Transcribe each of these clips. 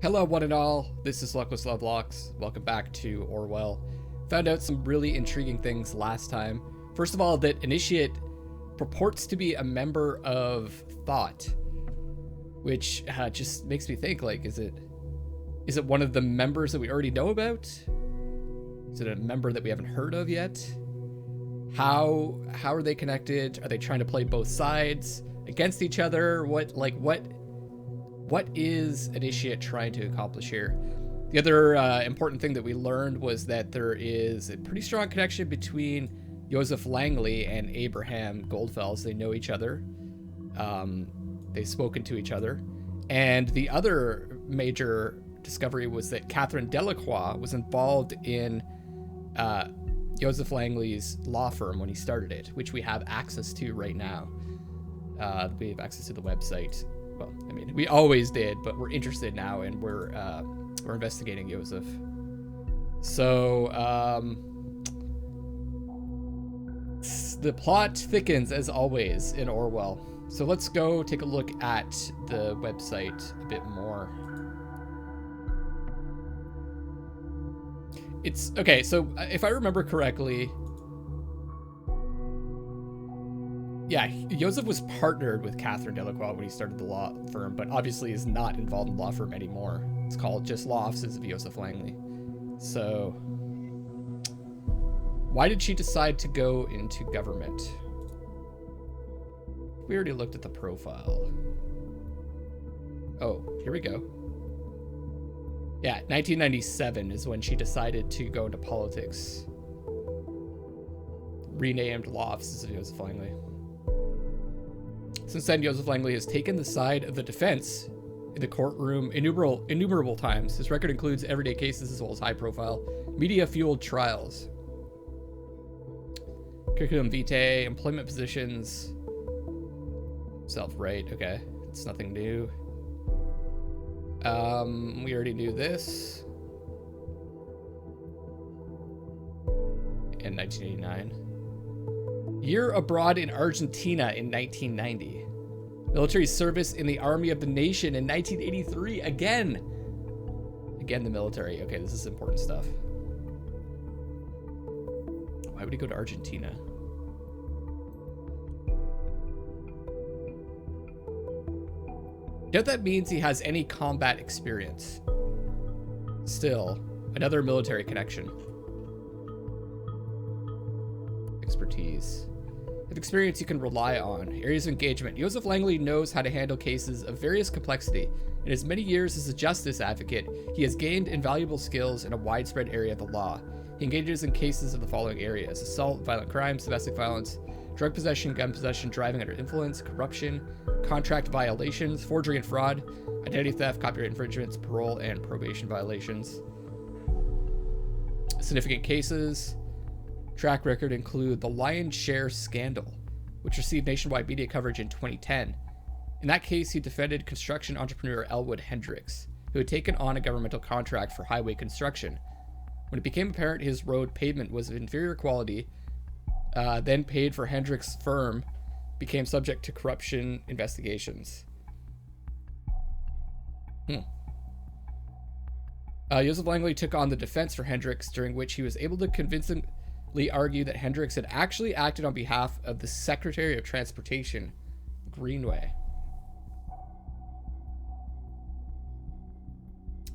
Hello, one and all. This is Luckless Lovelocks. Welcome back to Orwell. Found out some really intriguing things last time. First of all, that Initiate purports to be a member of Thought, which just makes me think, like, is it one of the members that we already know about? Is it a member that we haven't heard of yet? How are they connected? Are they trying to play both sides against each other? What is Initiate trying to accomplish here? The other important thing that we learned was that there is a pretty strong connection between Josef Langley and Abraham Goldfells. They know each other. They've spoken to each other. And the other major discovery was that Catherine Delacroix was involved in Josef Langley's law firm when he started it, which we have access to right now. We have access to the website. Well, I mean, we always did, but we're interested now, and we're investigating Yosef. So the plot thickens as always in Orwell. So let's go take a look at the website a bit more. It's okay. So if I remember correctly, yeah, Josef was partnered with Catherine Delacroix when he started the law firm, but obviously is not involved in the law firm anymore. It's called just Law Offices of Josef Langley. So why did she decide to go into government? We already looked at the profile. Oh, here we go. Yeah, 1997 is when she decided to go into politics. Renamed Law Offices of Josef Langley. Since then, Josef Langley has taken the side of the defense in the courtroom innumerable times. His record includes everyday cases as well as high-profile, media-fueled trials. Curriculum vitae, employment positions, self-right. Okay, it's nothing new. We already knew this. In 1989. Year abroad in Argentina in 1990. Military service in the Army of the Nation in 1983. Again the military. Okay, this is important stuff. Why would he go to Argentina? Doubt that means he has any combat experience. Still, another military connection. Expertise. With experience you can rely on. Areas of engagement. Josef Langley knows how to handle cases of various complexity. In his many years as a justice advocate, he has gained invaluable skills in a widespread area of the law. He engages in cases of the following areas: assault, violent crimes, domestic violence, drug possession, gun possession, driving under influence, corruption, contract violations, forgery and fraud, identity theft, copyright infringements, parole and probation violations. Significant cases. Track record include the Lion's Share scandal, which received nationwide media coverage in 2010. In that case, he defended construction entrepreneur Elwood Hendricks, who had taken on a governmental contract for highway construction. When it became apparent his road pavement was of inferior quality, then paid for Hendricks' firm, became subject to corruption investigations. Josef Langley took on the defense for Hendricks, during which he was able to convincingly argue that Hendricks had actually acted on behalf of the Secretary of Transportation, Greenway.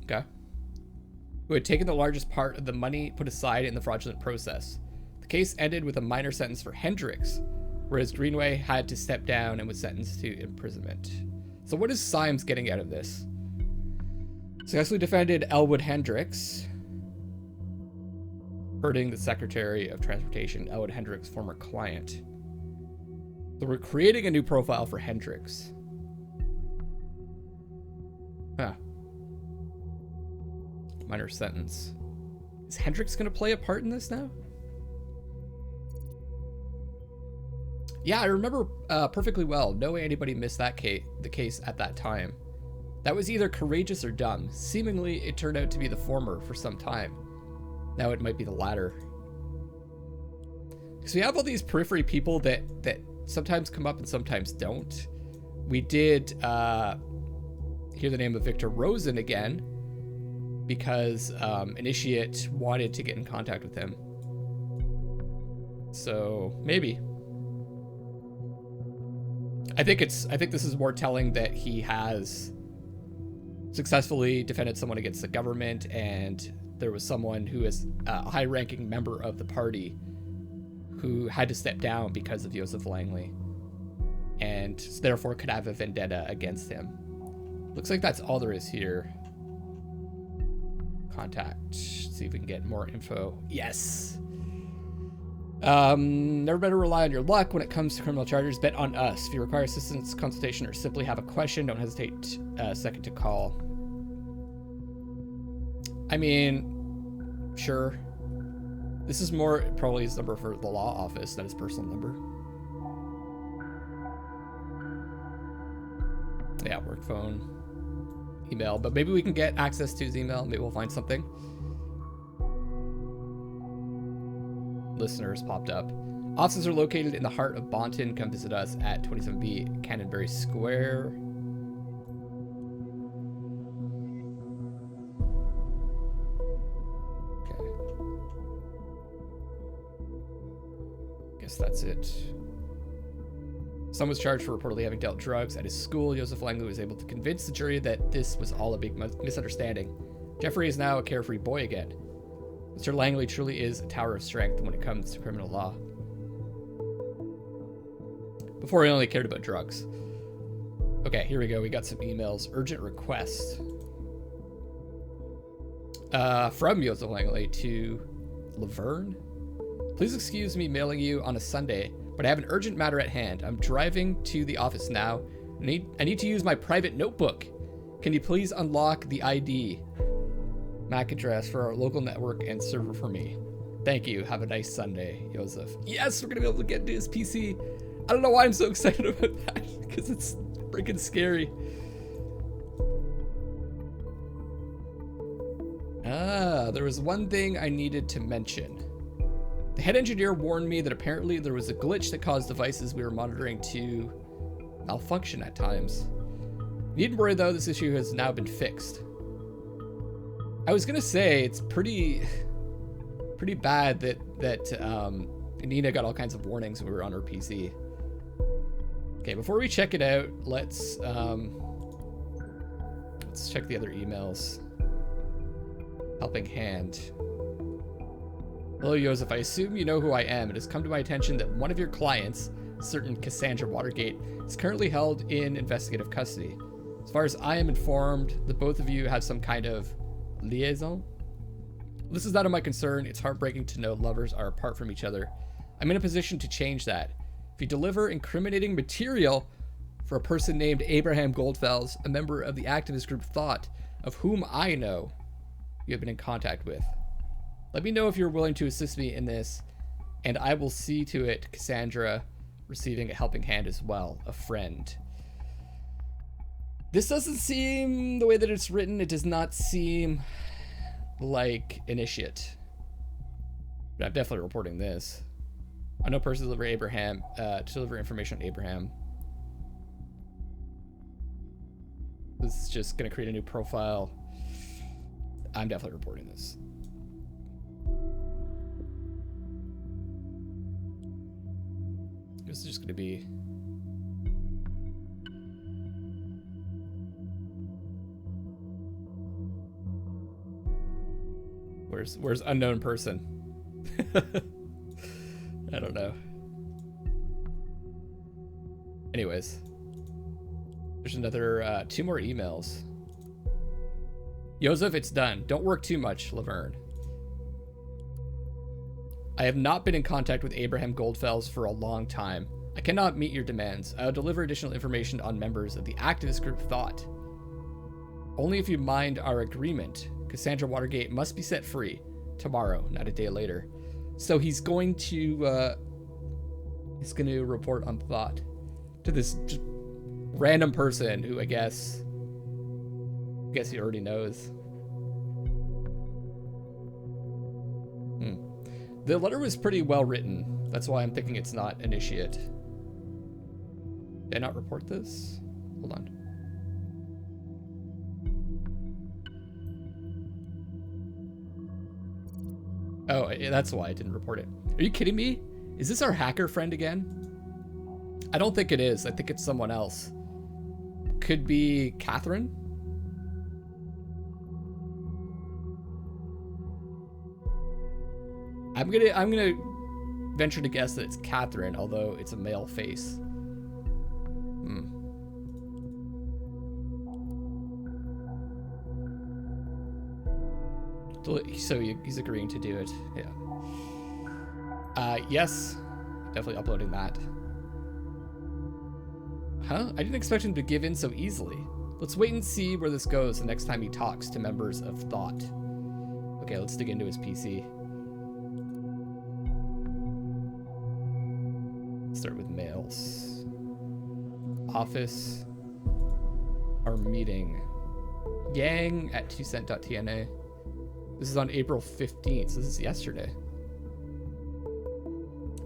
Okay. Who had taken the largest part of the money put aside in the fraudulent process. The case ended with a minor sentence for Hendricks, whereas Greenway had to step down and was sentenced to imprisonment. So what is Symes getting out of this? Successfully defended Elwood Hendricks, hurting the Secretary of Transportation, Elwood Hendricks' former client. So we're creating a new profile for Hendricks. Huh. Minor sentence. Is Hendricks going to play a part in this now? Yeah, I remember perfectly well. No way anybody missed the case at that time. That was either courageous or dumb. Seemingly, it turned out to be the former for some time. Now it might be the latter. Because we have all these periphery people that sometimes come up and sometimes don't. We did hear the name of Victor Rosen again, because Initiate wanted to get in contact with him. So maybe. I think this is more telling that he has successfully defended someone against the government, and there was someone who is a high-ranking member of the party who had to step down because of Josef Langley, and therefore could have a vendetta against him. Looks like that's all there is here. Contact. See if we can get more info. Yes. Never better rely on your luck when it comes to criminal charges. Bet on us. If you require assistance, consultation, or simply have a question, don't hesitate a second to call. I mean, sure. This is more probably his number for the law office than his personal number. Yeah, work phone, email, but maybe we can get access to his email. Maybe we'll find something. Listeners popped up. Offices are located in the heart of Bonton. Come visit us at 27B Canonbury Square. Okay. Guess that's it. Someone was charged for reportedly having dealt drugs at his school. Josef Langley was able to convince the jury that this was all a big misunderstanding. Jeffrey is now a carefree boy again. Mr. Langley truly is a tower of strength when it comes to criminal law. Before he only cared about drugs. Okay, here we go. We got some emails. Urgent request. From Josef Langley to Laverne. Please excuse me mailing you on a Sunday, but I have an urgent matter at hand. I'm driving to the office now. I need to use my private notebook. Can you please unlock the ID MAC address for our local network and server for me? Thank you. Have a nice Sunday, Josef. Yes, we're gonna be able to get into his PC. I don't know why I'm so excited about that, because it's freaking scary. There was one thing I needed to mention. The head engineer warned me that apparently there was a glitch that caused devices we were monitoring to malfunction at times. Needn't worry though, this issue has now been fixed. I was gonna say it's pretty bad that Nina got all kinds of warnings when we were on her PC. Okay, before we check it out, let's check the other emails. Helping hand. Hello, Josef. I assume you know who I am. It has come to my attention that one of your clients, certain Cassandra Watergate, is currently held in investigative custody. As far as I am informed, the both of you have some kind of liaison. This is not of my concern. It's heartbreaking to know lovers are apart from each other. I'm in a position to change that. If you deliver incriminating material for a person named Abraham Goldfells, a member of the activist group Thought, of whom I know you have been in contact with, let me know if you're willing to assist me in this, and I will see to it Cassandra receiving a helping hand as well, a friend. This doesn't seem, the way that it's written, it does not seem like Initiate. But I'm definitely reporting this. I know person to deliver information on Abraham. This is just gonna create a new profile. I'm definitely reporting this. This is just gonna be where's unknown person? I don't know. Anyways, there's another 2 more emails. Josef, it's done. Don't work too much, Laverne. I have not been in contact with Abraham Goldfells for a long time. I cannot meet your demands. I'll deliver additional information on members of the activist group Thought. Only if you mind our agreement. Cassandra Watergate must be set free tomorrow, not a day later. So he's going to report on Thought to this just random person who I guess he already knows. The letter was pretty well written. That's why I'm thinking it's not Initiate. Did I not report this? Hold on. Oh, that's why I didn't report it. Are you kidding me? Is this our hacker friend again? I don't think it is. I think it's someone else. Could be Catherine? I'm gonna venture to guess that it's Catherine, although it's a male face. So he's agreeing to do it. Yeah. Yes. Definitely uploading that. Huh? I didn't expect him to give in so easily. Let's wait and see where this goes the next time he talks to members of Thought. Okay, let's dig into his PC. Start with mails. Office. Our meeting. Yang at 2cent.tna. This is on April 15th, so this is yesterday.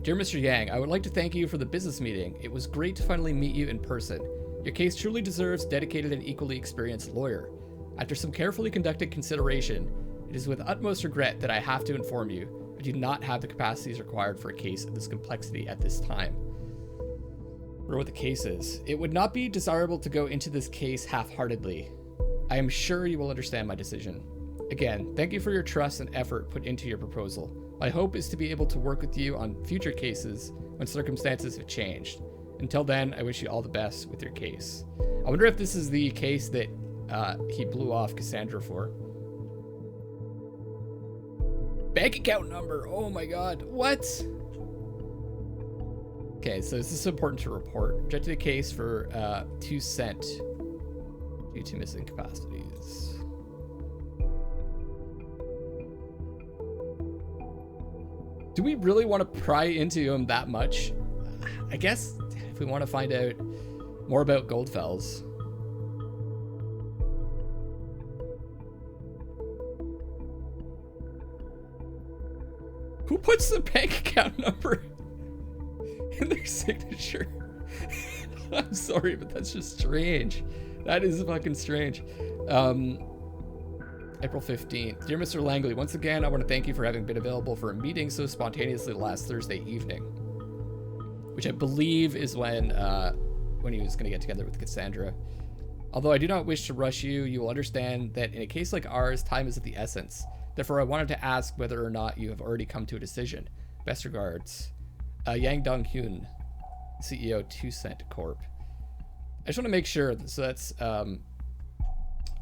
Dear Mr. Yang, I would like to thank you for the business meeting. It was great to finally meet you in person. Your case truly deserves a dedicated and equally experienced lawyer. After some carefully conducted consideration, it is with utmost regret that I have to inform you I do not have the capacities required for a case of this complexity at this time. Or what the case is. It would not be desirable to go into this case half-heartedly. I am sure you will understand my decision. Again, thank you for your trust and effort put into your proposal. My hope is to be able to work with you on future cases when circumstances have changed. Until then, I wish you all the best with your case. I wonder if this is the case that he blew off Cassandra for. Bank account number. Oh my god. What? Okay, so this is important to report. Rejected a case for 2 cent due to missing capacities. Do we really want to pry into him that much? I guess if we want to find out more about Goldfels. Who puts the bank account number in their signature? I'm sorry, but that's just strange. That is fucking strange. April 15th. Dear Mr. Langley, once again, I want to thank you for having been available for a meeting so spontaneously last Thursday evening. Which I believe is when he was going to get together with Cassandra. Although I do not wish to rush you, you will understand that in a case like ours, time is of the essence. Therefore, I wanted to ask whether or not you have already come to a decision. Best regards. Yang Dong-hyun, CEO 2 Cent Corp. I just want to make sure, so that's, I'm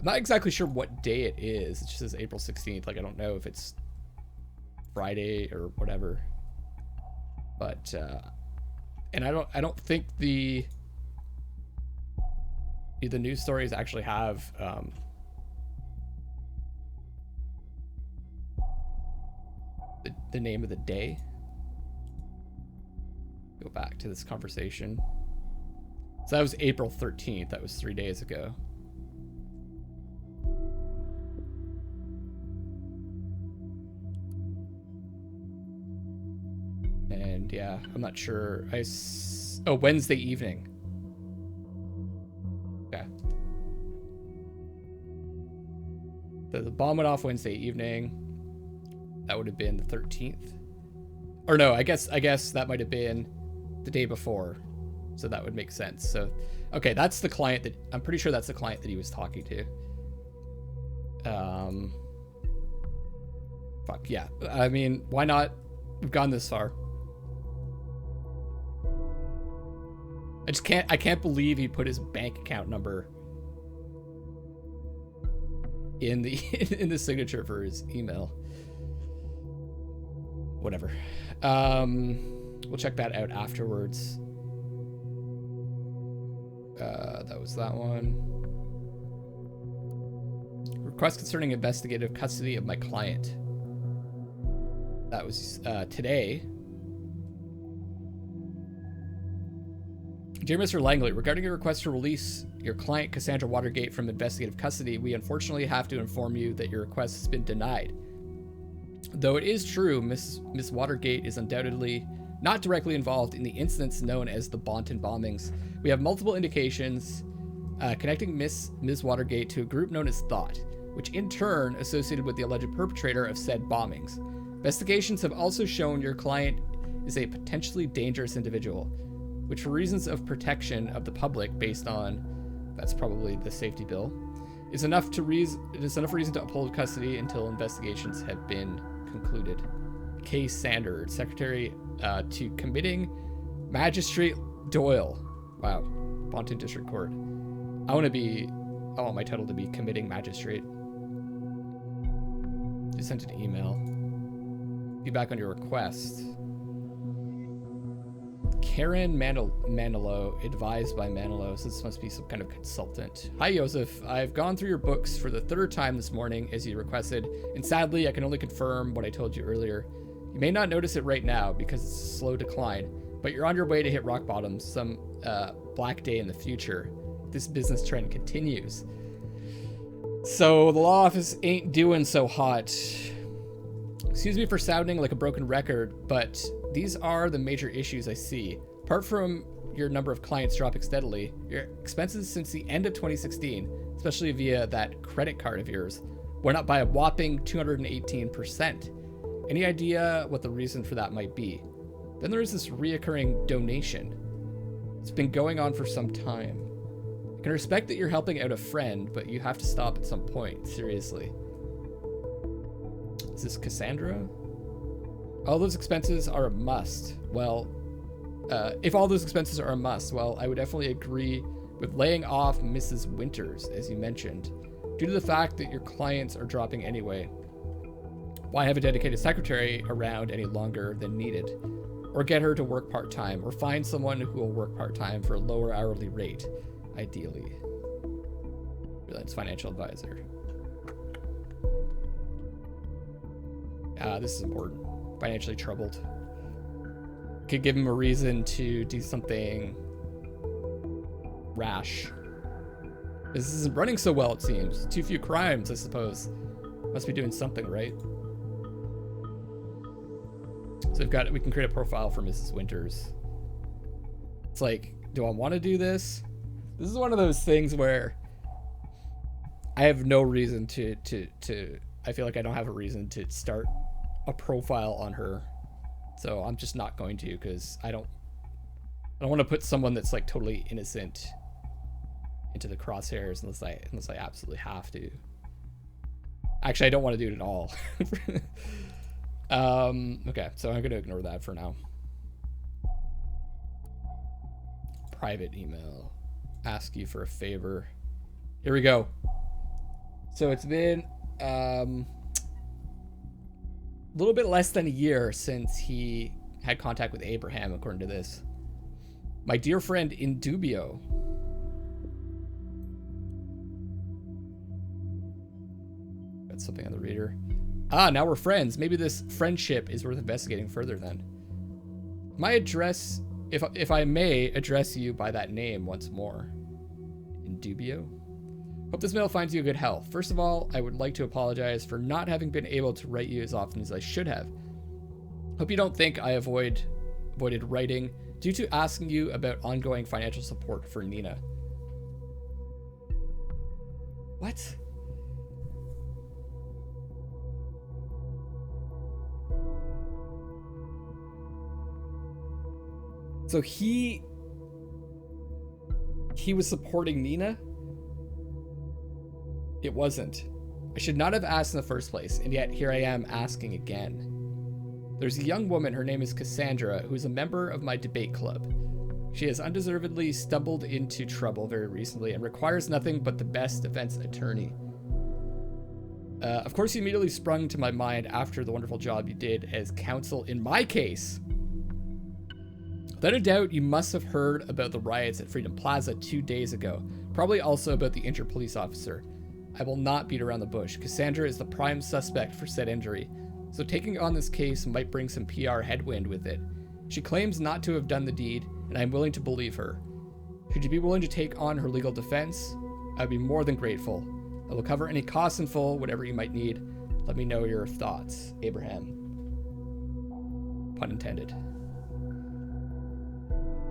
not exactly sure what day it is. It just says April 16th. Like, I don't know if it's Friday or whatever. But, and I don't think the news stories actually have, the name of the day. Go back to this conversation. So that was April 13th. That was 3 days ago. And yeah, I'm not sure. Oh, Wednesday evening. Okay. So the bomb went off Wednesday evening. That would have been the 13th. Or no, I guess that might have been the day before. So that would make sense. So, okay, that's the client that, I'm pretty sure that's the client that he was talking to. Fuck, yeah. I mean, why not? We've gone this far. I can't believe he put his bank account number in the in the signature for his email. Whatever. We'll check that out afterwards. That was that one. Request concerning investigative custody of my client. That was today. Dear Mr. Langley, regarding your request to release your client Cassandra Watergate from investigative custody, we unfortunately have to inform you that your request has been denied. Though it is true, Miss Watergate is undoubtedly not directly involved in the incidents known as the Bonton bombings, we have multiple indications connecting Ms. Watergate to a group known as Thought, which in turn associated with the alleged perpetrator of said bombings. Investigations have also shown your client is a potentially dangerous individual, which for reasons of protection of the public based on, that's probably the safety bill, it is enough reason to uphold custody until investigations have been concluded. Case Sanders, Secretary to Committing Magistrate Doyle. Wow, Bonton District Court. I want my title to be Committing Magistrate. You sent an email. Feedback on your request. Karen Manilow, advised by Manilow. So this must be some kind of consultant. Hi, Josef. I've gone through your books for the third time this morning, as you requested, and sadly, I can only confirm what I told you earlier. You may not notice it right now because it's a slow decline, but you're on your way to hit rock bottom some black day in the future. This business trend continues. So the law office ain't doing so hot. Excuse me for sounding like a broken record, but these are the major issues I see. Apart from your number of clients dropping steadily, your expenses since the end of 2016, especially via that credit card of yours, went up by a whopping 218%. Any idea what the reason for that might be? Then there is this reoccurring donation. It's been going on for some time. I can respect that you're helping out a friend, but you have to stop at some point, seriously. Is this Cassandra? All those expenses are a must. Well, if all those expenses are a must, well, I would definitely agree with laying off Mrs. Winters, as you mentioned, due to the fact that your clients are dropping anyway. Why have a dedicated secretary around any longer than needed? Or get her to work part-time, or find someone who will work part-time for a lower hourly rate, ideally. Freelance financial advisor. This is important. Financially troubled. Could give him a reason to do something rash. This isn't running so well, it seems. Too few crimes, I suppose. Must be doing something right. So we can create a profile for Mrs. Winters. It's like, do I want to do this? This is one of those things where I have no reason to I feel like I don't have a reason to start a profile on her. So I'm just not going to, because I don't want to put someone that's like totally innocent into the crosshairs unless I absolutely have to. Actually, I don't want to do it at all. Okay, so I'm going to ignore that for now. Private email. Ask you for a favor. Here we go. So it's been a little bit less than a year since he had contact with Abraham, according to this. My dear friend in dubio. Got something on the reader. Ah, now we're friends. Maybe this friendship is worth investigating further then. My address, if I may address you by that name once more. In dubio? Hope this mail finds you in good health. First of all, I would like to apologize for not having been able to write you as often as I should have. Hope you don't think I avoided writing due to asking you about ongoing financial support for Nina. What? So he was supporting Nina? It wasn't. I should not have asked in the first place, and yet here I am asking again. There's a young woman, her name is Cassandra, who is a member of my debate club. She has undeservedly stumbled into trouble very recently and requires nothing but the best defense attorney. Of course, you immediately sprung to my mind after the wonderful job you did as counsel in my case. Without a doubt, you must have heard about the riots at Freedom Plaza 2 days ago, probably also about the injured police officer. I will not beat around the bush. Cassandra is the prime suspect for said injury, so taking on this case might bring some PR headwind with it. She claims not to have done the deed, and I'm willing to believe her. Should you be willing to take on her legal defense, I'd be more than grateful. I will cover any costs in full, whatever you might need. Let me know your thoughts, Abraham. Pun intended.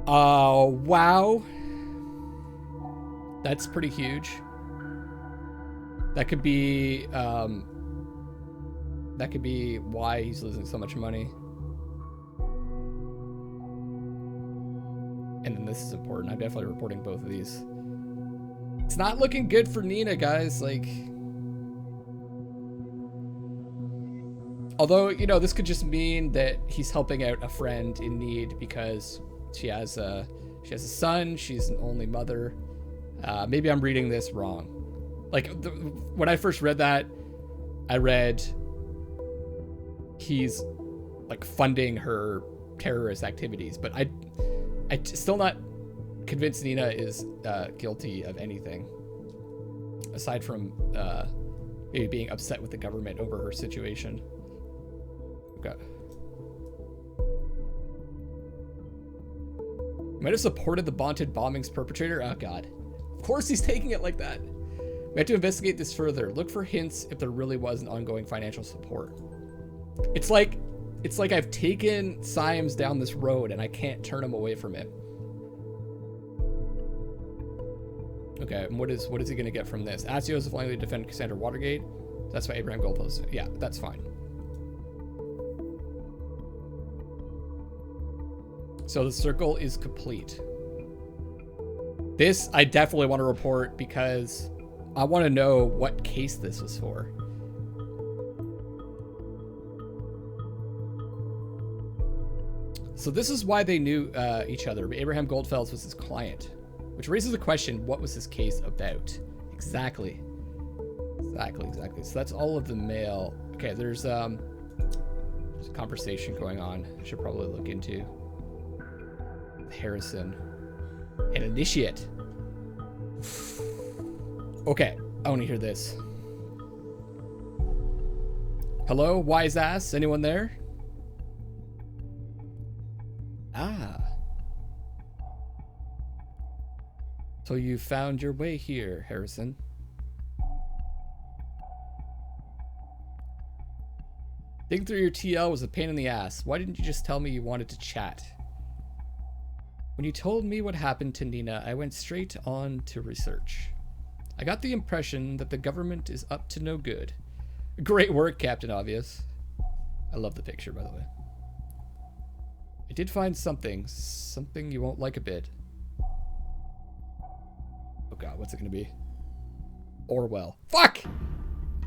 Wow. That's pretty huge. That could be That could be why he's losing so much money. And then this is important. I'm definitely reporting both of these. It's not looking good for Nina, guys. Like, although, you know, this could just mean that he's helping out a friend in need because she has a son. She's an only mother. Maybe I'm reading this wrong. Like, when I first read that, I read he's like funding her terrorist activities, but I still not convinced Nina is guilty of anything aside from maybe being upset with the government over her situation. Okay. Might have supported the Bonted bombings perpetrator. Oh god. Of course he's taking it like that. We have to investigate this further. Look for hints if there really was an ongoing financial support. It's like I've taken Symes down this road and I can't turn him away from it. Okay, and what is he gonna get from this? Ask Josef Langley to defend Cassandra Watergate. That's why Abraham Goldfells. Yeah, that's fine. So the circle is complete. This I definitely want to report because I want to know what case this was for. So this is why they knew each other. Abraham Goldfells was his client, which raises the question, what was this case about? Exactly. So that's all of the mail. Okay, there's a conversation going on I should probably look into. Harrison. An initiate. Okay, I want to hear this. Hello, wise ass? Anyone there? Ah. So you found your way here, Harrison. Digging through your TL was a pain in the ass. Why didn't you just tell me you wanted to chat? When you told me what happened to Nina, I went straight on to research. I got the impression that the government is up to no good. Great work, Captain Obvious. I love the picture, by the way. I did find something you won't like a bit. Oh god, what's it gonna be? Orwell. Fuck!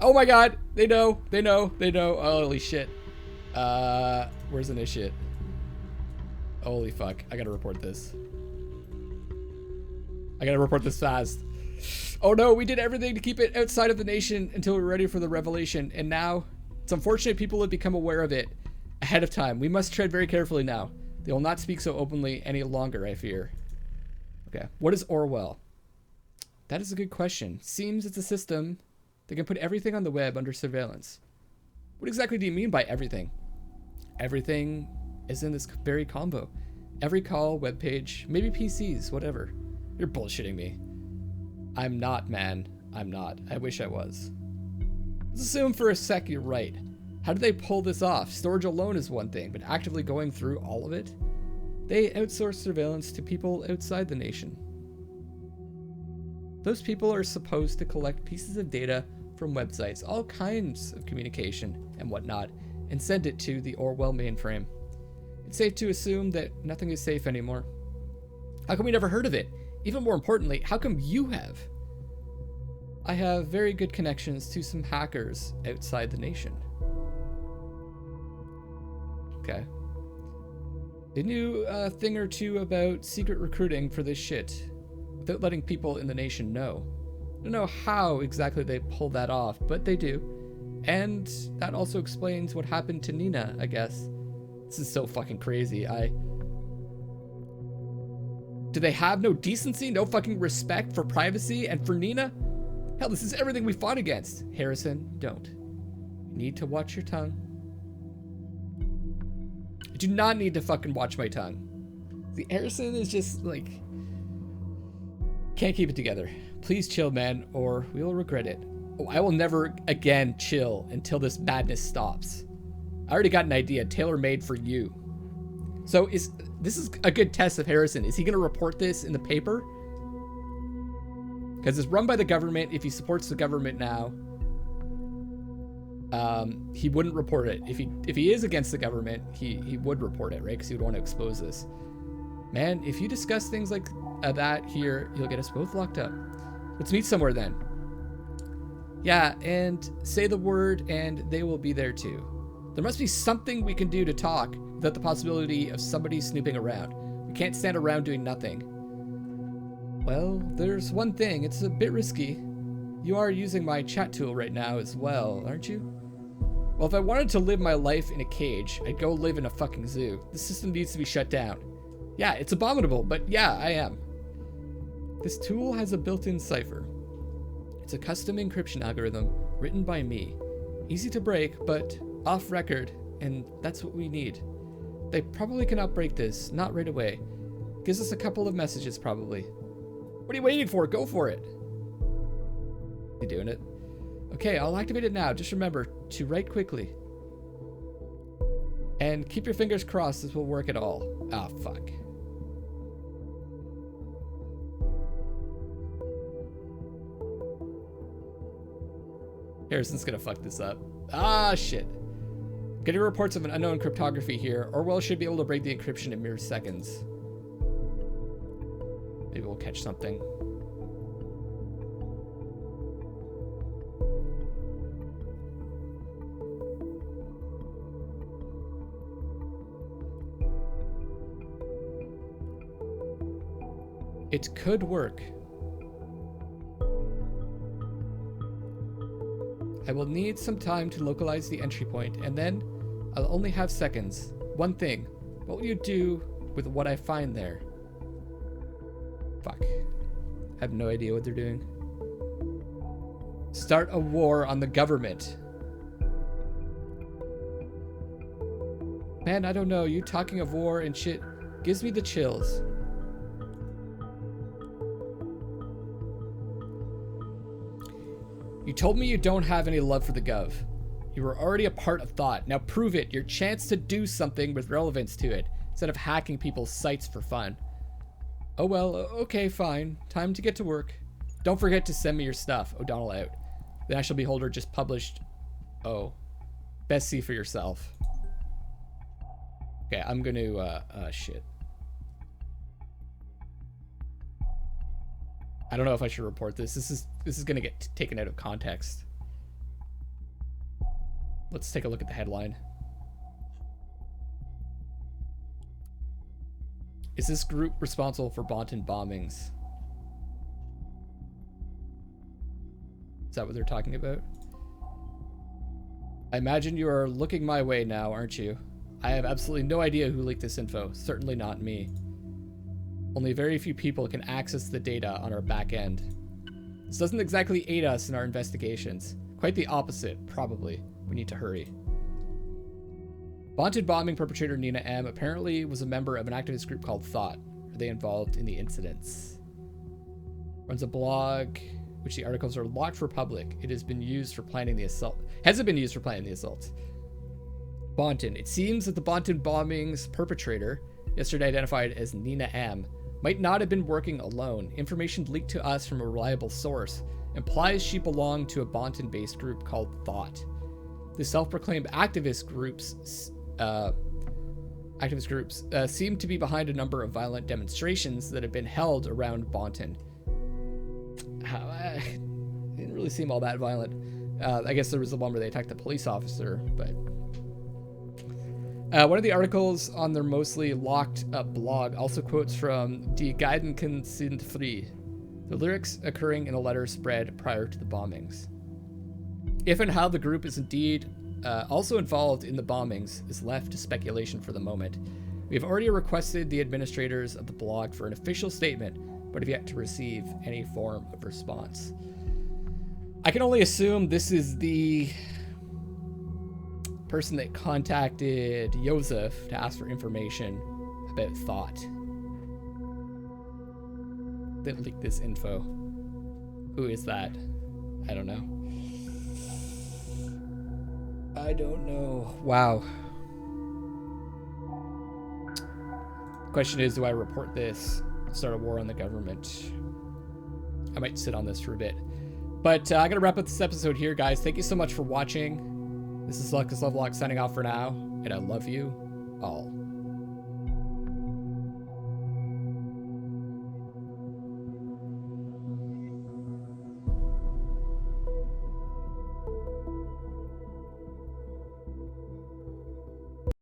Oh my god, they know. Holy shit. Where's the initiate? Holy fuck, I gotta report this. I gotta report this fast. Oh no, we did everything to keep it outside of the nation until we were ready for the revelation, and now it's unfortunate people have become aware of it ahead of time. We must tread very carefully now. They will not speak so openly any longer, I fear. Okay, what is Orwell? That is a good question. Seems it's a system that can put everything on the web under surveillance. What exactly do you mean by everything? Everything is in this very combo. Every call, webpage, maybe PCs, whatever. You're bullshitting me. I'm not, man. I'm not. I wish I was. Let's assume for a sec you're right. How do they pull this off? Storage alone is one thing, but actively going through all of it? They outsource surveillance to people outside the nation. Those people are supposed to collect pieces of data from websites, all kinds of communication and whatnot, and send it to the Orwell mainframe. It's safe to assume that nothing is safe anymore. How come we never heard of it? Even more importantly, how come you have? I have very good connections to some hackers outside the nation. Okay. They knew a thing or two about secret recruiting for this shit, without letting people in the nation know. I don't know how exactly they pulled that off, but they do. And that also explains what happened to Nina, I guess. This is so fucking crazy. Do they have no decency, no fucking respect for privacy and for Nina? Hell, this is everything we fought against. Harrison, don't. You need to watch your tongue. I do not need to fucking watch my tongue. See, Harrison is just like... Can't keep it together. Please chill, man, or we will regret it. Oh, I will never again chill until this madness stops. I already got an idea, tailor-made for you. So this is a good test of Harrison. Is he going to report this in the paper? Because it's run by the government. If he supports the government now, he wouldn't report it. If he is against the government, he would report it, right? Because he would want to expose this. Man, if you discuss things like that here, you'll get us both locked up. Let's meet somewhere then. Yeah, and say the word and they will be there too. There must be something we can do to talk without the possibility of somebody snooping around. We can't stand around doing nothing. Well, there's one thing. It's a bit risky. You are using my chat tool right now as well, aren't you? Well, if I wanted to live my life in a cage, I'd go live in a fucking zoo. The system needs to be shut down. Yeah, it's abominable, but yeah, I am. This tool has a built-in cipher. It's a custom encryption algorithm written by me. Easy to break, but off record, and that's what we need. They probably cannot break this, not right away. Gives us a couple of messages, probably. What are you waiting for? Go for it. You doing it? Okay, I'll activate it now. Just remember to write quickly. And keep your fingers crossed this will work at all. Ah, fuck. Harrison's gonna fuck this up. Ah, shit. Getting reports of an unknown cryptography here. Orwell should be able to break the encryption in mere seconds. Maybe we'll catch something. It could work. I will need some time to localize the entry point, and then I'll only have seconds. One thing. What will you do with what I find there? Fuck. I have no idea what they're doing. Start a war on the government. Man, I don't know. You talking of war and shit gives me the chills. You told me you don't have any love for the Gov. You were already a part of thought. Now prove it. Your chance to do something with relevance to it, instead of hacking people's sites for fun. Oh well, okay, fine. Time to get to work. Don't forget to send me your stuff. O'Donnell out. The National Beholder just published... Oh. Best see for yourself. Okay, I'm gonna... shit. I don't know if I should report this. This is gonna get taken out of context. Let's take a look at the headline. Is this group responsible for Bonton bombings? Is that what they're talking about? I imagine you are looking my way now, aren't you? I have absolutely no idea who leaked this info. Certainly not me. Only very few people can access the data on our back end. This doesn't exactly aid us in our investigations. Quite the opposite, probably. We need to hurry. Vaunted bombing perpetrator Nina M. apparently was a member of an activist group called Thought. Are they involved in the incidents? Runs a blog, which the articles are locked for public. It has been used for planning the assault. Has it been used for planning the assaults? Bonton. It seems that the Bonton bombings perpetrator, yesterday identified as Nina M., might not have been working alone. Information leaked to us from a reliable source implies she belonged to a Bonton-based group called Thought. The self-proclaimed activist groups seem to be behind a number of violent demonstrations that have been held around Bonton. Didn't really seem all that violent. I guess there was the one where they attacked the police officer, but... one of the articles on their mostly locked up blog also quotes from Die Gedanken sind frei, the lyrics occurring in a letter spread prior to the bombings. If and how the group is indeed also involved in the bombings is left to speculation for the moment. We have already requested the administrators of the blog for an official statement, but have yet to receive any form of response. I can only assume this is the person that contacted Josef to ask for information about Thought that leaked this info. Who is that? I don't know. I don't know. Wow. Question is, do I report this? Start a war on the government? I might sit on this for a bit. But I'm going to wrap up this episode here, guys. Thank you so much for watching. This is Luckless Lovelocks signing off for now, and I love you all.